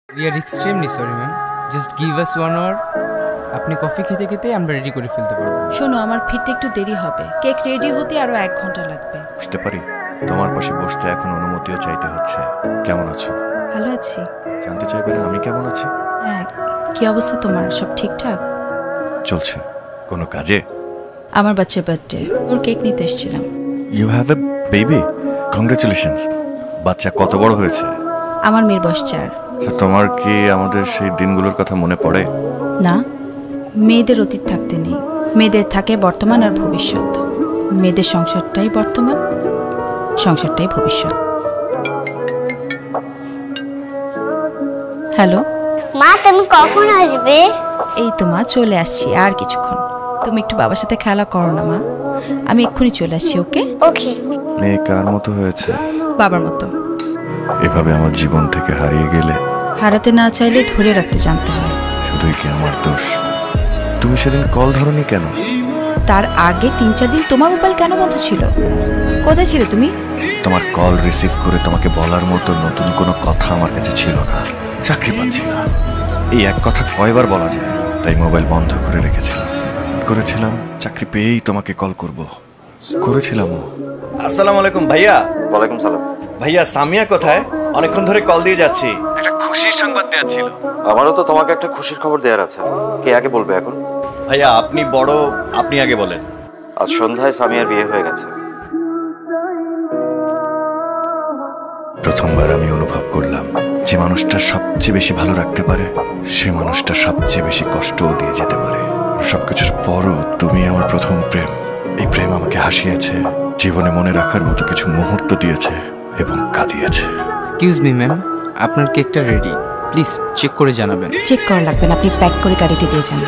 We are extremely sorry, ma'am. Just give us 1 hour. আপনি coffee খেতে খেতে আমরা রেডি করে ফেলতে পারবো। শোনো, আমার ফিরতে একটু দেরি হবে। কেক রেডি হতে আরো 1 ঘন্টা লাগবে। বুঝতে পারি, তোমার পাশে বসতে এখন অনুমতিও চাইতে হচ্ছে। কেমন আছো? ভালো আছি। জানতে চাইবে না আমি কেমন আছি? হ্যাঁ, কি অবস্থা তোমার? সব ঠিকঠাক চলছে। কোনো কাজে? আমার বাচ্চার বার্থডে, ওর কেক নিতে এসেছিলাম। You have a baby? Congratulations. বাচ্চা কত বড় হয়েছে? আমার মেয়ের বয়স 4। আচ্ছা, তোমার কি আমাদের সেই দিনগুলোর কথা মনে পড়ে? না, মেয়েদের অতীত থাকতে নেই। মেয়েদের থাকে বর্তমান আর ভবিষ্যৎ। মেয়েদের সংসারটাই বর্তমান, সংসারটাই ভবিষ্যৎ। হ্যালো মা, তুমি কখন আসবে? এই তো মা, চলে আসছি আর কিছুক্ষণ। তুমি একটু বাবার সাথে খেলা করো না মা, আমি এক্ষুনি চলে আসছি। ওকে ওকে। মেয়ে কার মতো হয়েছে? বাবার মতো। এভাবে আমার জীবন থেকে হারিয়ে গেলে? হারাতে না চাইলে ধরে রাখতে জানতে হয়। শুধুই কি আমার দোষ? তুমি সেদিন কল ধরনি কেন? তার আগে 3-4 দিন তোমার মোবাইল কেন বন্ধ ছিল? কোথায় ছিলে তুমি? তোমার কল রিসিভ করে তোমাকে বলার মতো নতুন কোনো কথা আমার কাছে ছিল না। চাকরি পাচ্ছি না, এই এক কথা কয়বার বলা যায়? তাই মোবাইল বন্ধ করে রেখেছিলাম। করেছিলাম চাকরি পেয়েই তোমাকে কল করব। করেছিলামও। আসসালামু আলাইকুম ভাইয়া। ওয়ালাইকুম সালাম। ভাইয়া, সামিয়া কোথায়? অনেকক্ষণ ধরে কল দিয়ে যাচ্ছি। একটা খুশির সংবাদ দেওয়ার ছিল। আমারও তো তোমাকে একটা খুশির খবর দেওয়ার আছে। কে আগে বলবে এখন? ভাইয়া, আপনি বড়, আপনি আগে বলেন। আজ সন্ধ্যায় সামিয়ার বিয়ে হয়ে গেছে। প্রথমবার আমি অনুভব করলাম যে মানুষটা সবচেয়ে বেশি ভালো রাখতে পারে সে মানুষটা সবচেয়ে বেশি কষ্টও দিয়ে যেতে পারে। সবকিছুর পরও তুমি আমার প্রথম প্রেম। এই প্রেম আমাকে হাসিয়েছে, জীবনে মনে রাখার মতো কিছু মুহূর্ত দিয়েছে এবং কাঁদিয়েছে। এক্সকিউজ মি ম্যাম, আপনার কেকটা রেডি। প্লিজ চেক করে জানাবেন। চেক করা লাগবে না, আপনি প্যাক করে গাড়িতে দিয়ে যান।